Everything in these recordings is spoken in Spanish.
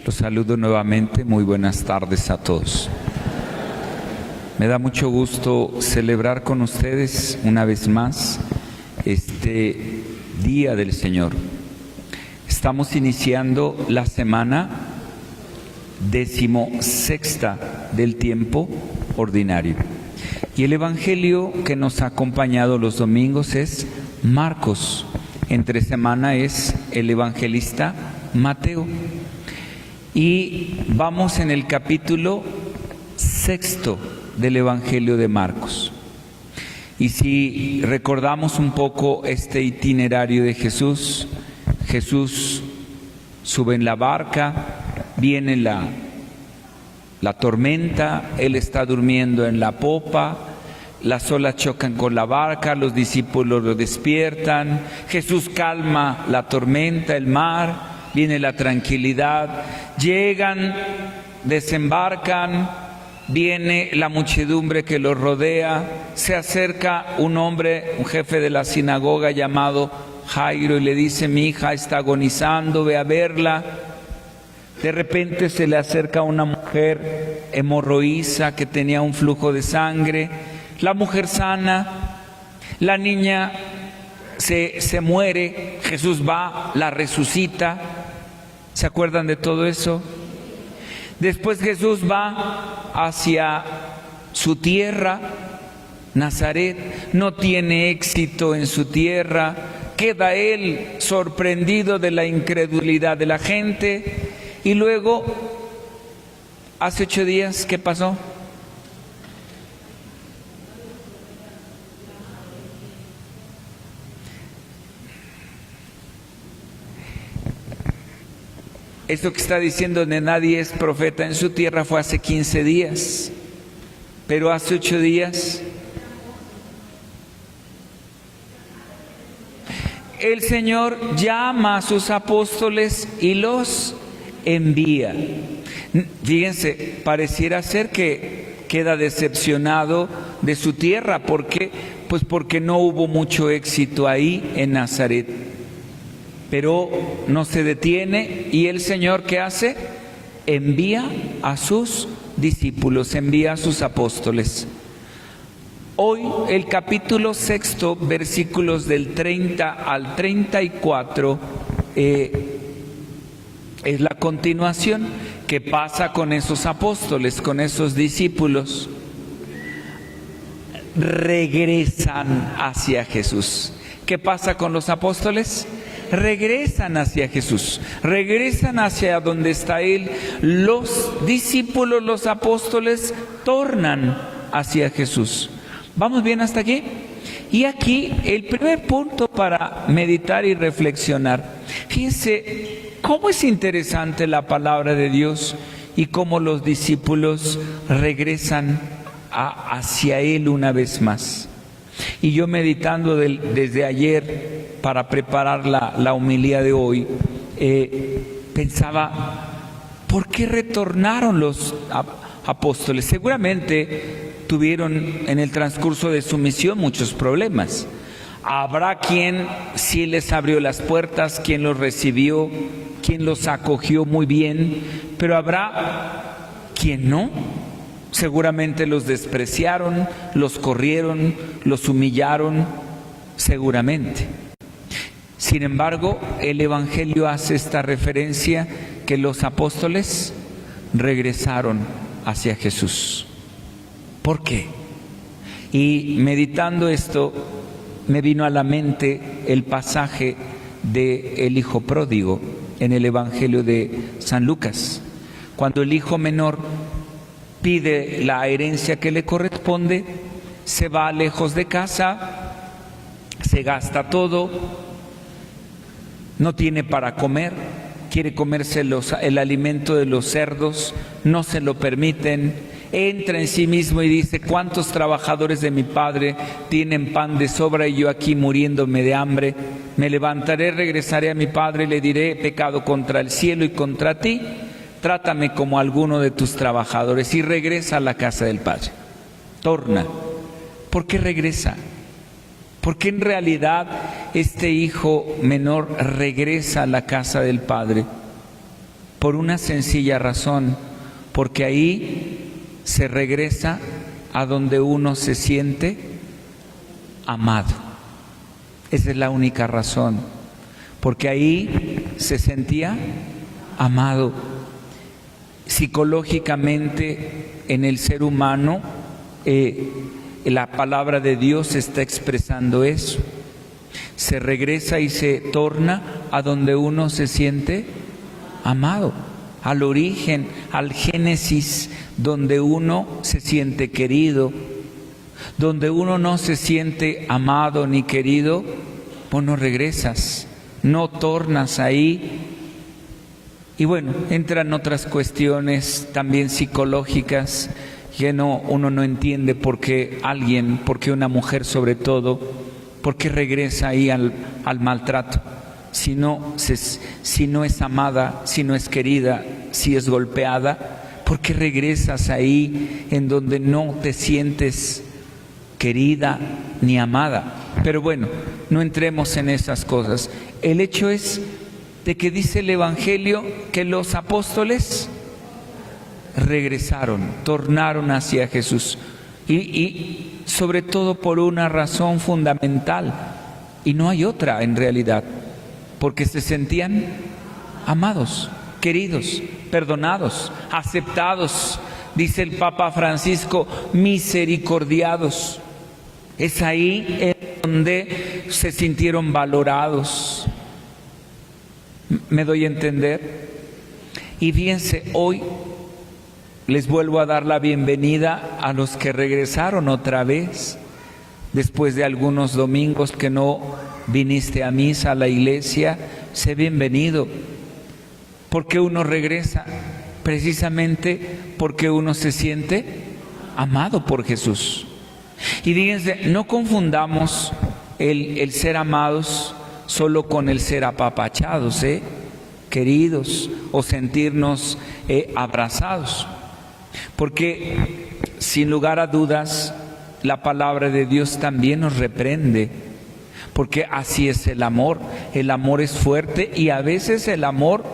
Los saludo nuevamente, muy buenas tardes a todos. Me da mucho gusto celebrar con ustedes una vez más este Día del Señor. Estamos iniciando la semana 16ª del tiempo ordinario. Y el Evangelio que nos ha acompañado los domingos es Marcos. Entre semana es el evangelista Mateo. Y vamos en el capítulo 6 del Evangelio de Marcos. Y si recordamos un poco este itinerario de Jesús, Jesús sube en la barca, viene la tormenta, Él está durmiendo en la popa, las olas chocan con la barca, los discípulos lo despiertan, Jesús calma la tormenta, el mar, viene la tranquilidad, llegan, desembarcan, viene la muchedumbre que los rodea, se acerca un hombre, un jefe de la sinagoga llamado Jairo y le dice: mi hija está agonizando, ve a verla. De repente se le acerca una mujer hemorroísa que tenía un flujo de sangre, la mujer sana, la niña se muere, Jesús va, la resucita. ¿Se acuerdan de todo eso? Después Jesús va hacia su tierra, Nazaret, no tiene éxito en su tierra, queda él sorprendido de la incredulidad de la gente y luego, hace 8 días, ¿qué pasó? Esto que está diciendo de nadie es profeta en su tierra fue hace 15 días, pero hace 8 días el Señor llama a sus apóstoles y los envía. Fíjense, pareciera ser que queda decepcionado de su tierra. ¿Por qué? Pues porque no hubo mucho éxito ahí en Nazaret. Pero no se detiene y el Señor, ¿qué hace? Envía a sus discípulos, envía a sus apóstoles. Hoy el capítulo 6, versículos del 30 al 34, es la continuación. ¿Qué pasa con esos apóstoles, con esos discípulos? Regresan hacia Jesús. ¿Qué pasa con los apóstoles? Regresan hacia Jesús, regresan hacia donde está Él. Los discípulos, los apóstoles, tornan hacia Jesús. ¿Vamos bien hasta aquí? Y aquí el primer punto para meditar y reflexionar. Fíjense cómo es interesante la palabra de Dios y cómo los discípulos regresan hacia Él una vez más. Y yo meditando desde ayer para preparar la homilía de hoy, pensaba, ¿por qué retornaron los apóstoles? Seguramente tuvieron en el transcurso de su misión muchos problemas. Habrá quien sí les abrió las puertas, quien los recibió, quien los acogió muy bien, pero habrá quien no. Seguramente los despreciaron, los corrieron, los humillaron, seguramente. Sin embargo, el Evangelio hace esta referencia que los apóstoles regresaron hacia Jesús. ¿Por qué? Y meditando esto, me vino a la mente el pasaje del hijo pródigo en el Evangelio de San Lucas, cuando el hijo menor pide la herencia que le corresponde, se va lejos de casa, se gasta todo, no tiene para comer, quiere comerse el alimento de los cerdos, no se lo permiten, entra en sí mismo y dice: ¿cuántos trabajadores de mi padre tienen pan de sobra y yo aquí muriéndome de hambre? Me levantaré, regresaré a mi padre y le diré: he pecado contra el cielo y contra ti, trátame como alguno de tus trabajadores. Y regresa a la casa del padre, torna. ¿Por qué regresa? Porque en realidad este hijo menor regresa a la casa del padre por una sencilla razón, porque ahí se regresa a donde uno se siente amado. Esa es la única razón, porque ahí se sentía amado. Psicológicamente en el ser humano la palabra de Dios está expresando eso. Se regresa y se torna a donde uno se siente amado, al origen, al génesis, donde uno se siente querido. Donde uno no se siente amado ni querido, pues no regresas, no tornas ahí. Y bueno, entran otras cuestiones también psicológicas que uno no entiende por qué alguien, por qué una mujer sobre todo, por qué regresa ahí al maltrato. Si no es amada, si no es querida, si es golpeada, ¿por qué regresas ahí en donde no te sientes querida ni amada? Pero bueno, no entremos en esas cosas. El hecho es de que dice el Evangelio que los apóstoles regresaron, tornaron hacia Jesús y sobre todo por una razón fundamental, y no hay otra en realidad, porque se sentían amados, queridos, perdonados, aceptados. Dice el Papa Francisco, misericordiados. Es ahí en donde se sintieron valorados. ¿Me doy a entender? Y fíjense, hoy les vuelvo a dar la bienvenida a los que regresaron otra vez, después de algunos domingos que no viniste a misa, a la iglesia. Sé bienvenido, porque uno regresa precisamente porque uno se siente amado por Jesús. Y fíjense, no confundamos el ser amados solo con el ser apapachados, queridos, o sentirnos abrazados. Porque sin lugar a dudas, la palabra de Dios también nos reprende, porque así es el amor. El amor es fuerte y a veces el amor,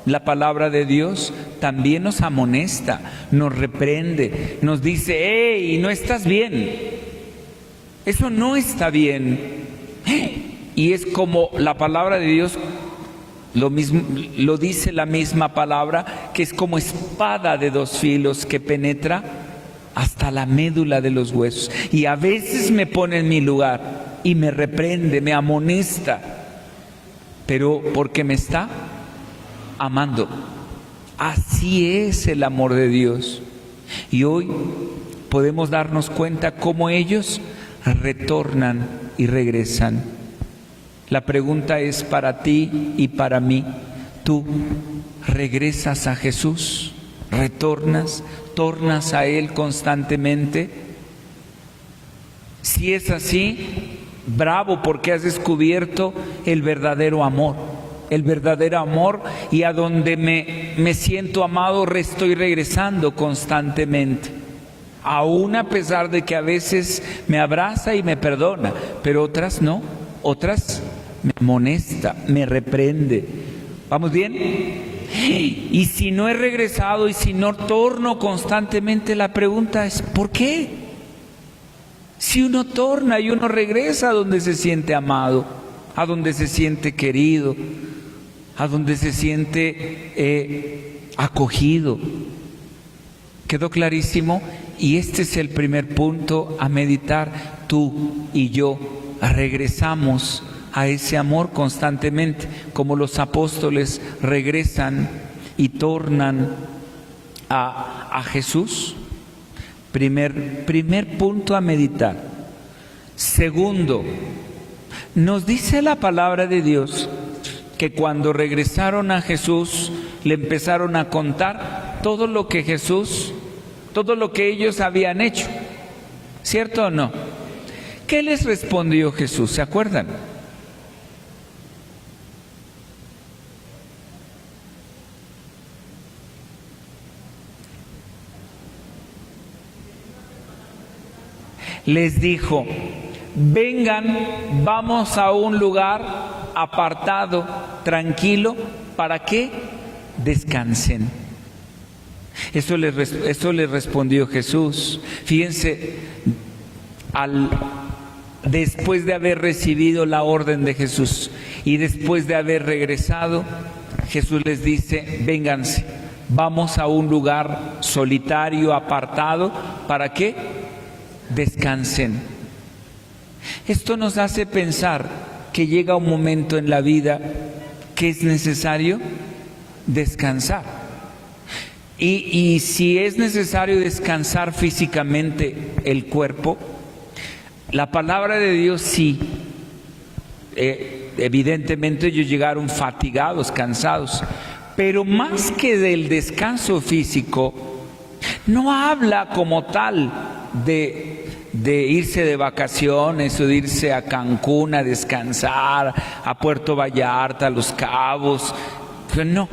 la palabra de Dios también nos amonesta, nos reprende, nos dice, ¡hey, no estás bien! Eso no está bien. Y es como la palabra de Dios, lo mismo, lo dice la misma palabra, que es como espada de dos filos que penetra hasta la médula de los huesos. Y a veces me pone en mi lugar y me reprende, me amonesta, pero porque me está amando. Así es el amor de Dios. Y hoy podemos darnos cuenta cómo ellos retornan y regresan. La pregunta es para ti y para mí. ¿Tú regresas a Jesús? ¿Retornas? ¿Tornas a Él constantemente? Si es así, bravo, porque has descubierto el verdadero amor. El verdadero amor, y a donde me siento amado, estoy regresando constantemente. Aún a pesar de que a veces me abraza y me perdona, pero otras no, otras me amonesta, me reprende. ¿Vamos bien? Y si no he regresado y si no torno constantemente, la pregunta es ¿por qué? Si uno torna y uno regresa a donde se siente amado, a donde se siente querido, a donde se siente acogido. ¿Quedó clarísimo? Y este es el primer punto a meditar. Tú y yo regresamos a ese amor constantemente, como los apóstoles regresan y tornan a Jesús. Primer punto a meditar. Segundo, nos dice la palabra de Dios que cuando regresaron a Jesús, le empezaron a contar todo lo que ellos habían hecho. ¿Cierto o no? ¿Qué les respondió Jesús? ¿Se acuerdan? Les dijo, vengan, vamos a un lugar apartado, tranquilo. ¿Para qué? descansen. Eso le respondió Jesús. Fíjense, después de haber recibido la orden de Jesús y después de haber regresado, Jesús les dice: vénganse, vamos a un lugar solitario, apartado. ¿Para qué? Descansen. Esto nos hace pensar que llega un momento en la vida que es necesario descansar. Y si es necesario descansar físicamente el cuerpo, la palabra de Dios sí. Evidentemente ellos llegaron fatigados, cansados, pero más que del descanso físico, no habla como tal de irse de vacaciones o de irse a Cancún a descansar, a Puerto Vallarta, a Los Cabos. Pero no,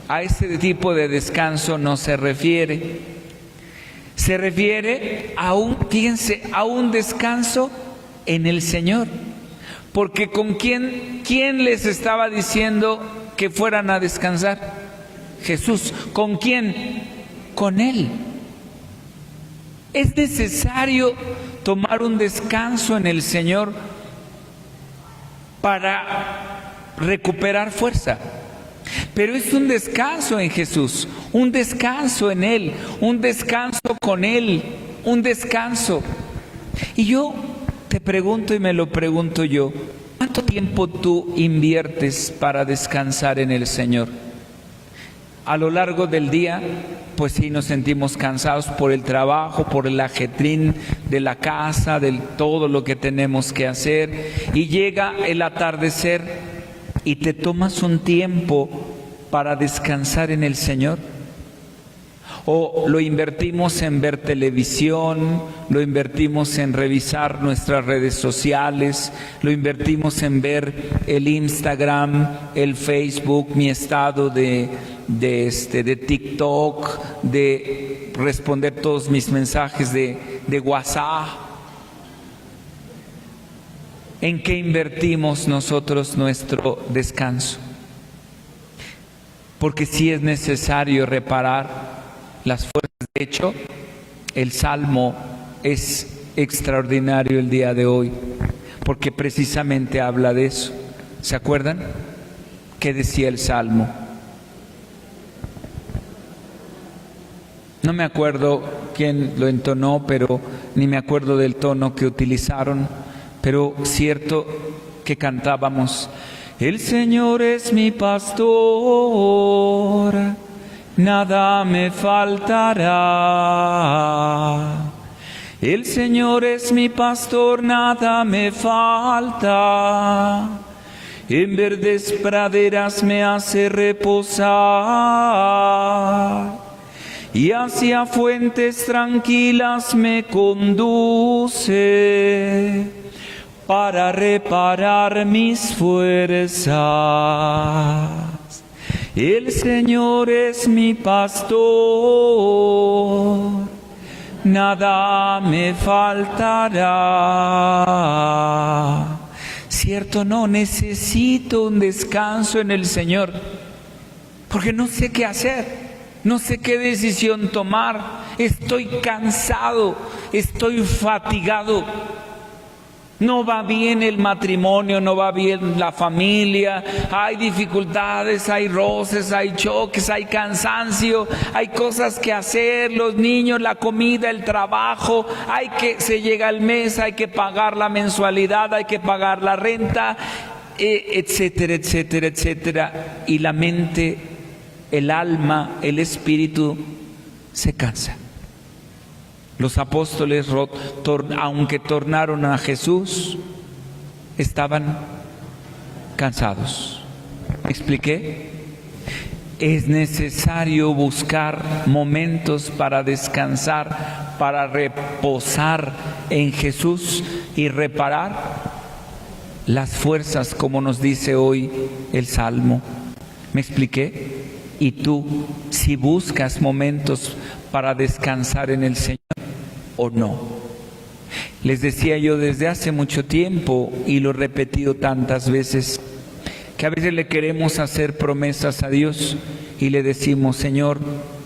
a ese tipo de descanso no se refiere. Se refiere a un descanso en el Señor. Porque ¿quién les estaba diciendo que fueran a descansar? Jesús. ¿Con quién? Con Él. Es necesario tomar un descanso en el Señor para recuperar fuerza. Pero es un descanso en Jesús, un descanso en Él, un descanso con Él, un descanso. Y yo te pregunto y me lo pregunto yo, ¿cuánto tiempo tú inviertes para descansar en el Señor? A lo largo del día, pues sí nos sentimos cansados por el trabajo, por el ajetrín de la casa, de todo lo que tenemos que hacer. Y llega el atardecer y te tomas un tiempo para descansar en el Señor. O lo invertimos en ver televisión, lo invertimos en revisar nuestras redes sociales, lo invertimos en ver el Instagram, el Facebook, mi estado de TikTok, de responder todos mis mensajes de WhatsApp. ¿En qué invertimos nosotros nuestro descanso? Porque sí es necesario reparar las fuerzas. De hecho, el Salmo es extraordinario el día de hoy, porque precisamente habla de eso. ¿Se acuerdan? ¿Qué decía el Salmo? No me acuerdo quién lo entonó, pero ni me acuerdo del tono que utilizaron, pero cierto que cantábamos: el Señor es mi pastor, nada me faltará. El Señor es mi pastor, nada me falta. En verdes praderas me hace reposar y hacia fuentes tranquilas me conduce para reparar mis fuerzas. El Señor es mi pastor, nada me faltará. ¿Cierto? No, necesito un descanso en el Señor, porque no sé qué hacer, no sé qué decisión tomar, estoy cansado, estoy fatigado. No va bien el matrimonio, no va bien la familia, hay dificultades, hay roces, hay choques, hay cansancio, hay cosas que hacer, los niños, la comida, el trabajo, se llega el mes, hay que pagar la mensualidad, hay que pagar la renta, etcétera, etcétera, etcétera. Y la mente, el alma, el espíritu se cansa. Los apóstoles, aunque tornaron a Jesús, estaban cansados. ¿Me expliqué? Es necesario buscar momentos para descansar, para reposar en Jesús y reparar las fuerzas, como nos dice hoy el Salmo. ¿Me expliqué? Y tú, si buscas momentos para descansar en el Señor o no. Les decía yo desde hace mucho tiempo, y lo he repetido tantas veces, que a veces le queremos hacer promesas a Dios y le decimos: Señor,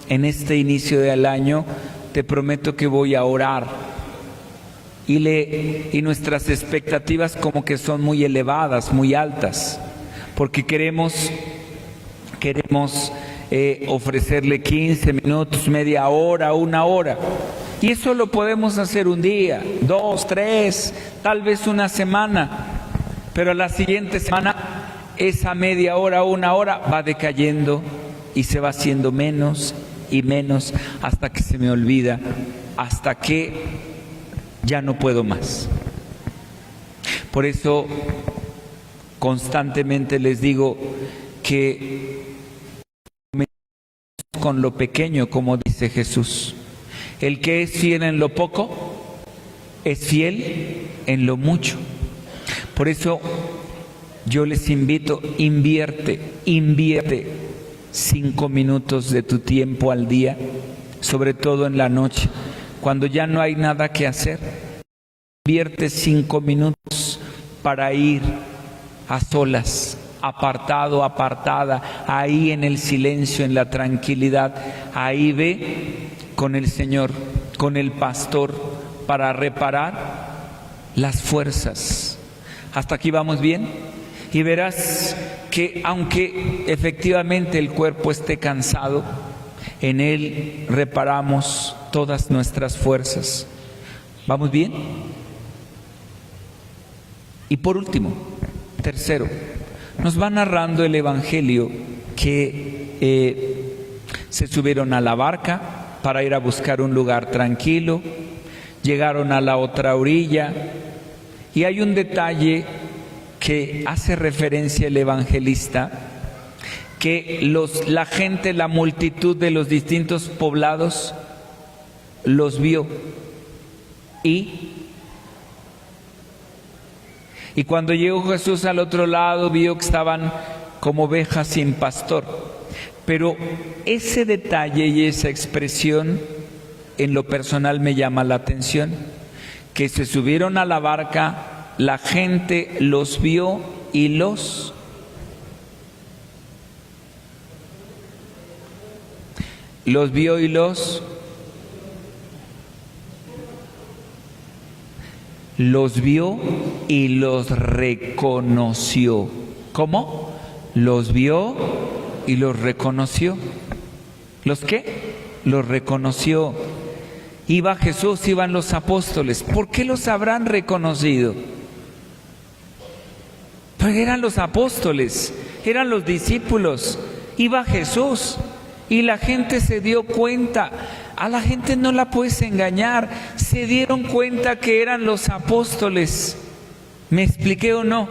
en este inicio del año te prometo que voy a orar, y nuestras expectativas como que son muy elevadas, muy altas, porque queremos ofrecerle 15 minutos, media hora, una hora. Y eso lo podemos hacer un día, 2, 3, tal vez una semana, pero a la siguiente semana esa media hora, una hora va decayendo y se va haciendo menos y menos hasta que se me olvida, hasta que ya no puedo más. Por eso constantemente les digo que con lo pequeño, como dice Jesús. El que es fiel en lo poco, es fiel en lo mucho. Por eso yo les invito, invierte 5 minutos de tu tiempo al día, sobre todo en la noche, cuando ya no hay nada que hacer. Invierte 5 minutos para ir a solas, apartado, apartada, ahí en el silencio, en la tranquilidad. Ahí ve con el Señor, con el pastor, para reparar las fuerzas. ¿Hasta aquí vamos bien? Y verás que aunque efectivamente el cuerpo esté cansado, en él reparamos todas nuestras fuerzas. ¿Vamos bien? Y por último, tercero, nos va narrando el Evangelio que se subieron a la barca para ir a buscar un lugar tranquilo, llegaron a la otra orilla, y hay un detalle que hace referencia el evangelista, que la gente, la multitud de los distintos poblados los vio, y cuando llegó Jesús al otro lado, vio que estaban como ovejas sin pastor. Pero ese detalle y esa expresión en lo personal me llama la atención, que se subieron a la barca, la gente los vio y los vio y los reconoció. ¿Cómo? Los vio y los reconoció. ¿Los qué? Los reconoció. Iba Jesús, iban los apóstoles. ¿Por qué los habrán reconocido? Porque eran los apóstoles, eran los discípulos. Iba Jesús y la gente se dio cuenta. A la gente no la puedes engañar. Se dieron cuenta que eran los apóstoles. ¿Me expliqué o no?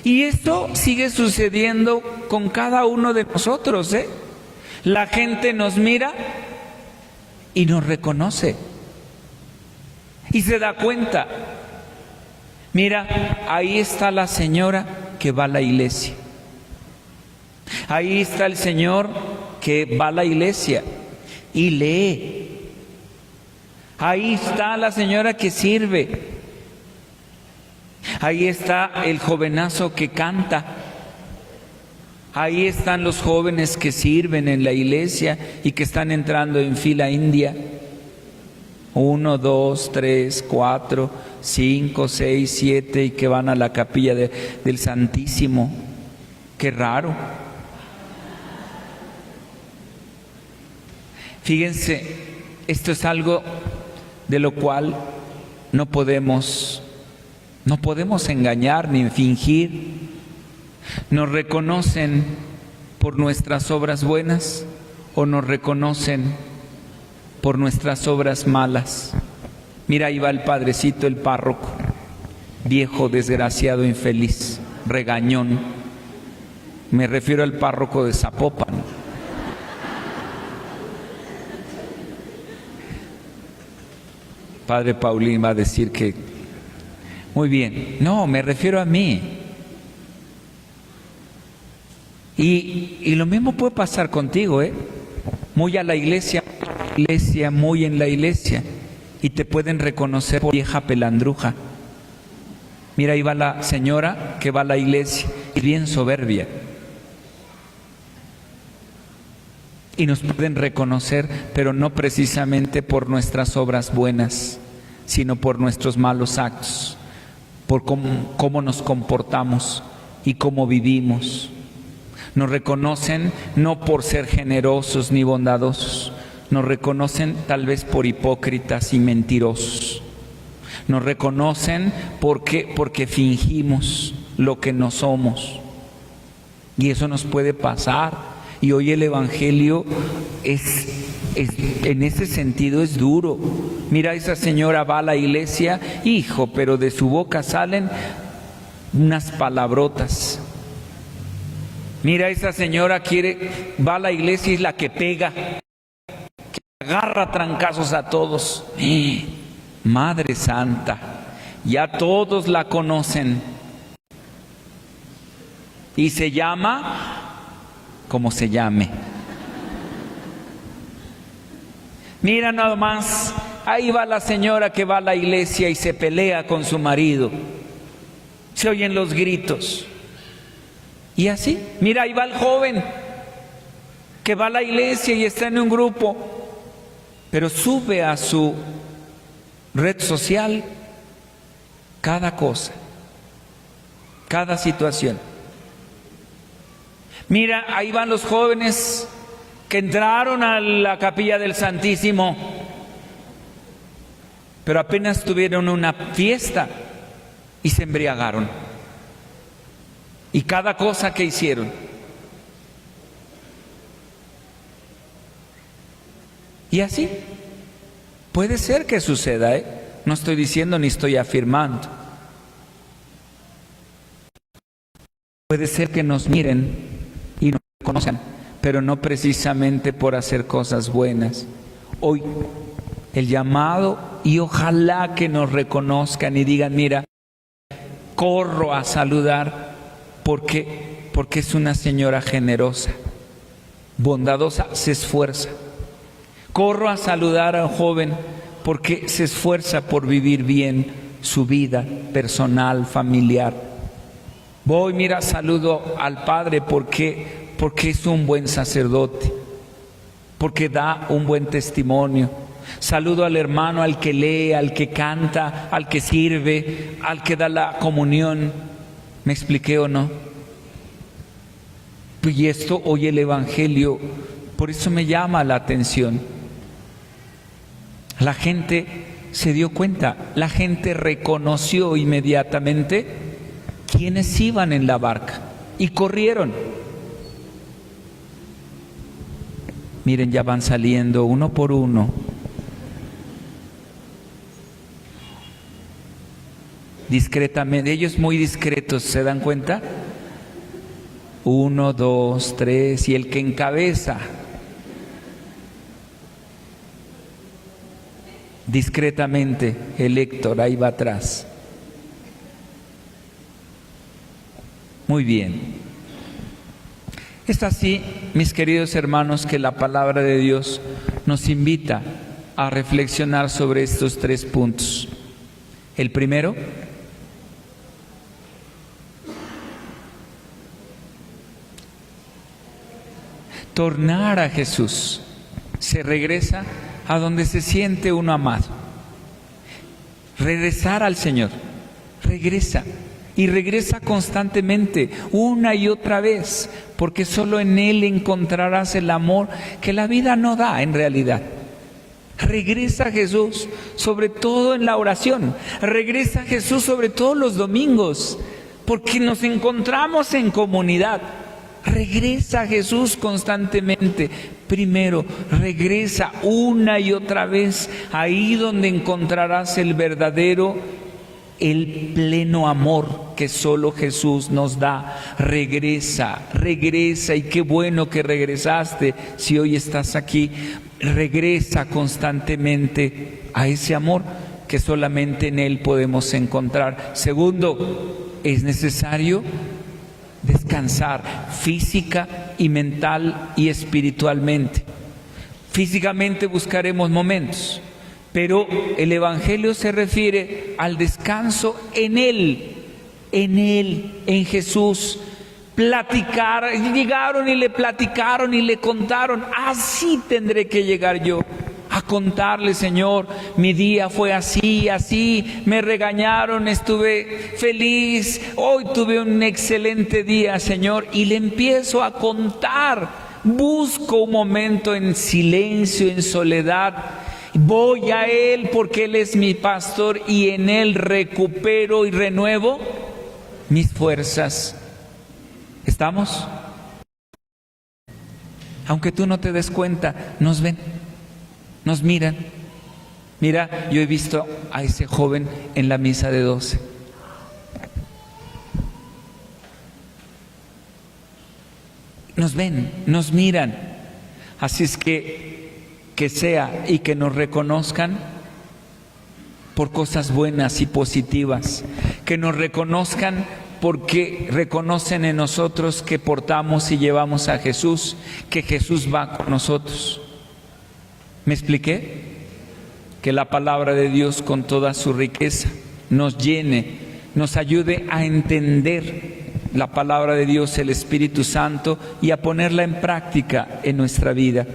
Y esto sigue sucediendo con cada uno de nosotros, ¿eh? La gente nos mira y nos reconoce. Y se da cuenta. Mira, ahí está la señora que va a la iglesia. Ahí está el señor que va a la iglesia y lee. Ahí está la señora que sirve. Ahí está el jovenazo que canta. Ahí están los jóvenes que sirven en la iglesia y que están entrando en fila india. 1, 2, 3, 4, 5, 6, 7 y que van a la capilla del Santísimo. Qué raro. Fíjense, esto es algo de lo cual no podemos engañar ni fingir. ¿Nos reconocen por nuestras obras buenas o nos reconocen por nuestras obras malas? Mira, ahí va el padrecito, el párroco, viejo, desgraciado, infeliz, regañón. Me refiero al párroco de Zapopan. Padre Paulín va a decir que muy bien. No, me refiero a mí. Y lo mismo puede pasar contigo, ¿eh? Muy a la iglesia, muy en la iglesia. Y te pueden reconocer por vieja pelandruja. Mira, ahí va la señora que va a la iglesia bien soberbia. Y nos pueden reconocer, pero no precisamente por nuestras obras buenas, sino por nuestros malos actos, por cómo nos comportamos y cómo vivimos. Nos reconocen no por ser generosos ni bondadosos, nos reconocen tal vez por hipócritas y mentirosos. Nos reconocen porque fingimos lo que no somos. Y eso nos puede pasar. Y hoy el Evangelio en ese sentido es duro. Mira, esa señora va a la iglesia, hijo, pero de su boca salen unas palabrotas. Mira, esa señora va a la iglesia y es la que pega, que agarra a trancazos a todos. Madre Santa, ya todos la conocen. Y se llama como se llame. Mira nada más, ahí va la señora que va a la iglesia y se pelea con su marido. Se oyen los gritos. Y así, mira, ahí va el joven que va a la iglesia y está en un grupo, pero sube a su red social cada cosa, cada situación. Mira, ahí van los jóvenes que entraron a la capilla del Santísimo, pero apenas tuvieron una fiesta y se embriagaron. Y cada cosa que hicieron. Y así puede ser que suceda, No estoy diciendo ni estoy afirmando. Puede ser que nos miren y nos reconozcan, pero no precisamente por hacer cosas buenas. Hoy el llamado, y ojalá que nos reconozcan y digan, mira, corro a saludar porque es una señora generosa, bondadosa, se esfuerza. Corro a saludar a un joven porque se esfuerza por vivir bien su vida personal, familiar. Voy, mira, saludo al padre porque es un buen sacerdote, porque da un buen testimonio. Saludo al hermano, al que lee, al que canta, al que sirve, al que da la comunión. ¿Me expliqué o no? Y esto hoy el Evangelio, por eso me llama la atención. La gente se dio cuenta, la gente reconoció inmediatamente quiénes iban en la barca y corrieron. Miren, ya van saliendo uno por uno. Discretamente, ellos muy discretos, ¿se dan cuenta? 1, 2, 3, y el que encabeza discretamente, el Héctor, ahí va atrás. Muy bien. Es así, mis queridos hermanos, que la palabra de Dios nos invita a reflexionar sobre estos 3 puntos. El primero, tornar a Jesús. Se regresa a donde se siente uno amado. Regresar al Señor. Regresa. Y regresa constantemente, una y otra vez, porque solo en Él encontrarás el amor que la vida no da en realidad. Regresa a Jesús, sobre todo en la oración. Regresa a Jesús sobre todo los domingos, porque nos encontramos en comunidad. Regresa a Jesús constantemente. Primero, regresa una y otra vez, ahí donde encontrarás el verdadero, el pleno amor que solo Jesús nos da. Regresa, regresa, y qué bueno que regresaste si hoy estás aquí. Regresa constantemente a ese amor que solamente en Él podemos encontrar. Segundo, es necesario descansar física y mental y espiritualmente. Físicamente buscaremos momentos, pero el Evangelio se refiere al descanso en Él, en Jesús, Llegaron y le platicaron y le contaron. Así tendré que llegar yo a contarle, Señor, mi día fue así, así, me regañaron, estuve feliz, hoy tuve un excelente día, Señor, y le empiezo a contar. Busco un momento en silencio, en soledad, voy a Él porque Él es mi pastor y en Él recupero y renuevo mis fuerzas. ¿Estamos? Aunque tú no te des cuenta, nos ven, nos miran. Mira, yo he visto a ese joven en la misa de 12. Nos ven, nos miran. Así es que sea y que nos reconozcan por cosas buenas y positivas. Que nos reconozcan porque reconocen en nosotros que portamos y llevamos a Jesús, que Jesús va con nosotros. ¿Me expliqué? Que la palabra de Dios con toda su riqueza nos llene, nos ayude a entender la palabra de Dios, el Espíritu Santo, y a ponerla en práctica en nuestra vida.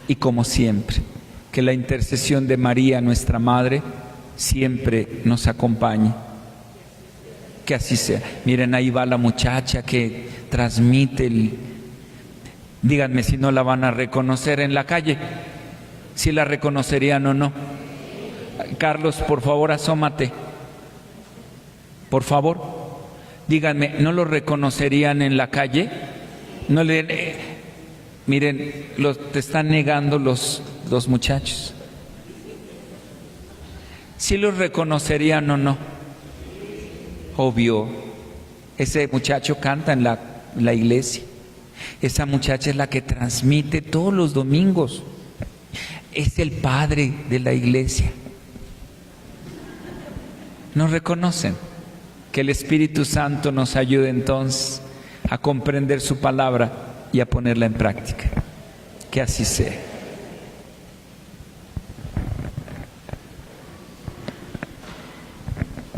Y como siempre, que la intercesión de María, nuestra Madre, siempre nos acompañe. Que así sea. Miren, ahí va la muchacha que transmite díganme si no la van a reconocer en la calle, si la reconocerían o no. Carlos, por favor, asómate. Por favor, díganme, ¿no lo reconocerían en la calle? No miren, te están negando los muchachos. ¿Sí los reconocerían o no? Obvio, ese muchacho canta en la iglesia. Esa muchacha es la que transmite todos los domingos. Es el padre de la iglesia. ¿Nos reconocen? Que el Espíritu Santo nos ayude entonces a comprender su palabra y a ponerla en práctica. Que así sea.